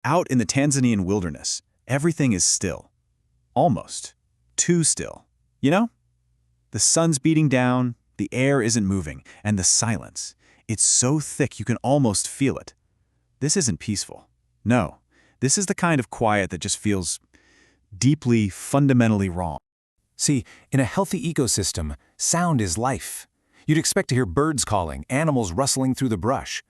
Out in the Tanzanian wilderness, everything is still. Almost. Too still. You know? The sun's beating down, the air isn't moving, and the silence. It's so thick you can almost feel it. This isn't peaceful. No, this is the kind of quiet that just feels deeply, fundamentally wrong. See, in a healthy ecosystem, sound is life. You'd expect to hear birds calling, animals rustling through the brush.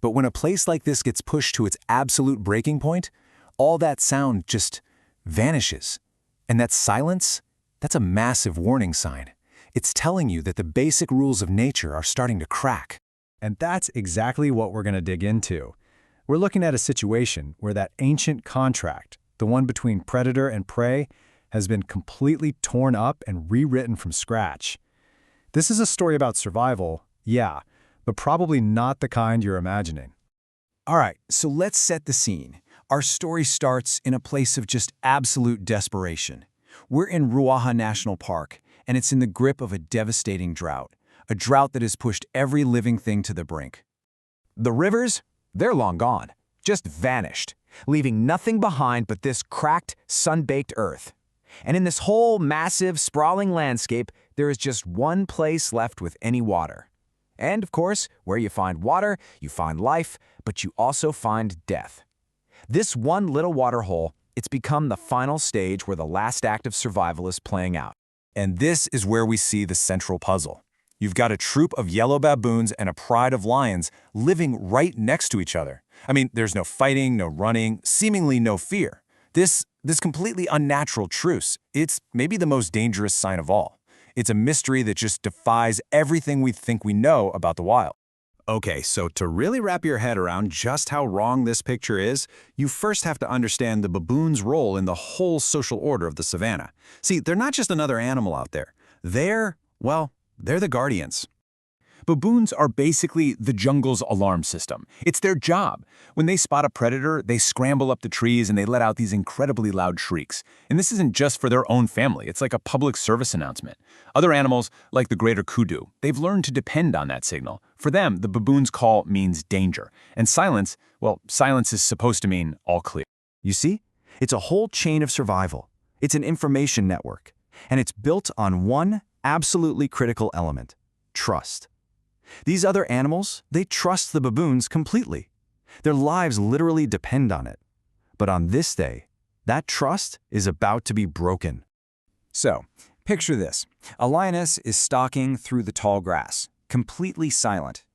But when a place like this gets pushed to its absolute breaking point, all that sound just vanishes. And that silence, that's a massive warning sign. It's telling you that the basic rules of nature are starting to crack. And that's exactly what we're going to dig into. We're looking at a situation where that ancient contract, the one between predator and prey, has been completely torn up and rewritten from scratch. This is a story about survival, yeah, but probably not the kind you're imagining. All right, so let's set the scene. Our story starts in a place of just absolute desperation. We're in Ruaha National Park, and it's in the grip of a devastating drought. A drought that has pushed every living thing to the brink. The rivers, they're long gone, just vanished, leaving nothing behind but this cracked, sun-baked earth. And in this whole massive, sprawling landscape, there is just one place left with any water. And, of course, where you find water, you find life, but you also find death. This one little water hole, it's become the final stage where the last act of survival is playing out. And this is where we see the central puzzle. You've got a troop of yellow baboons and a pride of lions living right next to each other. I mean, there's no fighting, no running, seemingly no fear. This completely unnatural truce, it's maybe the most dangerous sign of all. It's a mystery that just defies everything we think we know about the wild. Okay, so to really wrap your head around just how wrong this picture is, you first have to understand the baboon's role in the whole social order of the savannah. See, they're not just another animal out there. They're the guardians. Baboons are basically the jungle's alarm system. It's their job. When they spot a predator, they scramble up the trees and they let out these incredibly loud shrieks. And this isn't just for their own family. It's like a public service announcement. Other animals, like the greater kudu, they've learned to depend on that signal. For them, the baboon's call means danger. And silence, well, silence is supposed to mean all clear. You see? It's a whole chain of survival. It's an information network. And it's built on one absolutely critical element: trust. These other animals, they trust the baboons completely. Their lives literally depend on it. But on this day, that trust is about to be broken. So, picture this. A lioness is stalking through the tall grass, completely silent.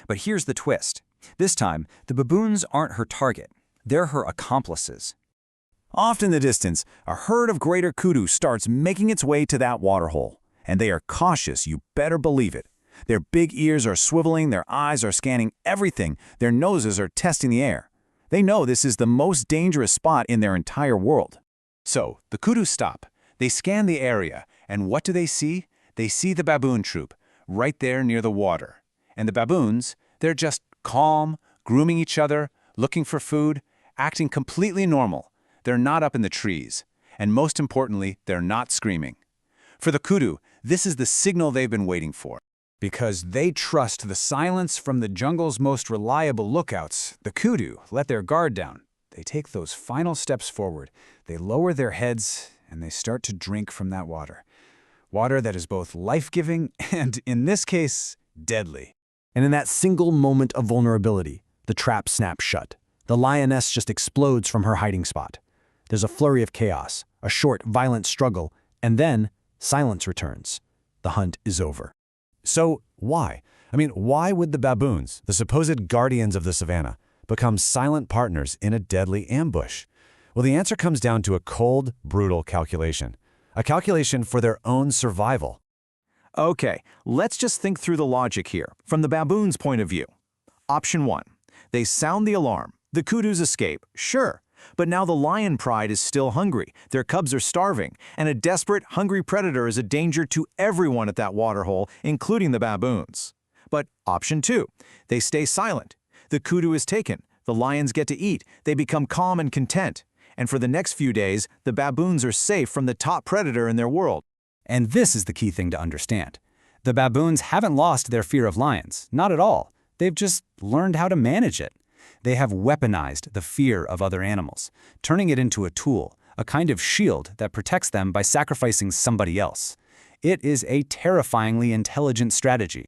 But here's the twist. This time, the baboons aren't her target. They're her accomplices. Off in the distance, a herd of greater kudu starts making its way to that waterhole. And they are cautious, you better believe it. Their big ears are swiveling, their eyes are scanning everything, their noses are testing the air. They know this is the most dangerous spot in their entire world. So, the kudu stop. They scan the area, and what do they see? They see the baboon troop, right there near the water. And the baboons, they're just calm, grooming each other, looking for food, acting completely normal. They're not up in the trees. And most importantly, they're not screaming. For the kudu, this is the signal they've been waiting for. Because they trust the silence from the jungle's most reliable lookouts, the kudu let their guard down. They take those final steps forward. They lower their heads, and they start to drink from that water. Water that is both life-giving and, in this case, deadly. And in that single moment of vulnerability, the trap snaps shut. The lioness just explodes from her hiding spot. There's a flurry of chaos, a short, violent struggle, and then silence returns. The hunt is over. So why? Why would the baboons, the supposed guardians of the savannah, become silent partners in a deadly ambush? Well, the answer comes down to a cold, brutal calculation. A calculation for their own survival. Okay, let's just think through the logic here, from the baboon's point of view. Option 1. They sound the alarm. The kudus escape, sure. But now the lion pride is still hungry, their cubs are starving, and a desperate, hungry predator is a danger to everyone at that waterhole, including the baboons. But option 2, they stay silent. The kudu is taken, the lions get to eat, they become calm and content. And for the next few days, the baboons are safe from the top predator in their world. And this is the key thing to understand. The baboons haven't lost their fear of lions, not at all. They've just learned how to manage it. They have weaponized the fear of other animals, turning it into a tool, a kind of shield that protects them by sacrificing somebody else. It is a terrifyingly intelligent strategy.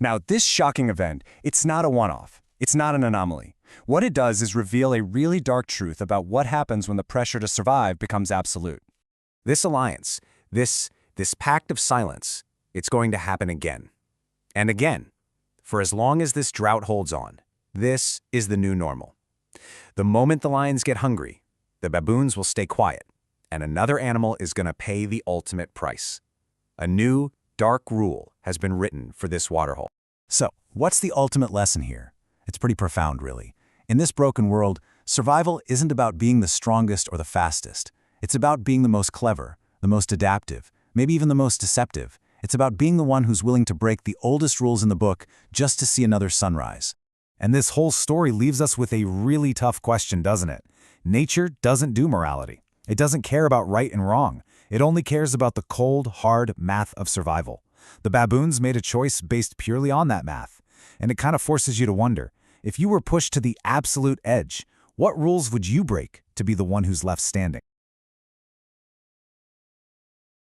Now, this shocking event, it's not a one-off. It's not an anomaly. What it does is reveal a really dark truth about what happens when the pressure to survive becomes absolute. This alliance, this pact of silence, it's going to happen again. And again. For as long as this drought holds on, this is the new normal. The moment the lions get hungry, the baboons will stay quiet, and another animal is going to pay the ultimate price. A new, dark rule has been written for this waterhole. So, what's the ultimate lesson here? It's pretty profound, really. In this broken world, survival isn't about being the strongest or the fastest. It's about being the most clever, the most adaptive, maybe even the most deceptive. It's about being the one who's willing to break the oldest rules in the book just to see another sunrise. And this whole story leaves us with a really tough question, doesn't it? Nature doesn't do morality. It doesn't care about right and wrong. It only cares about the cold, hard math of survival. The baboons made a choice based purely on that math. And it kind of forces you to wonder, if you were pushed to the absolute edge, what rules would you break to be the one who's left standing?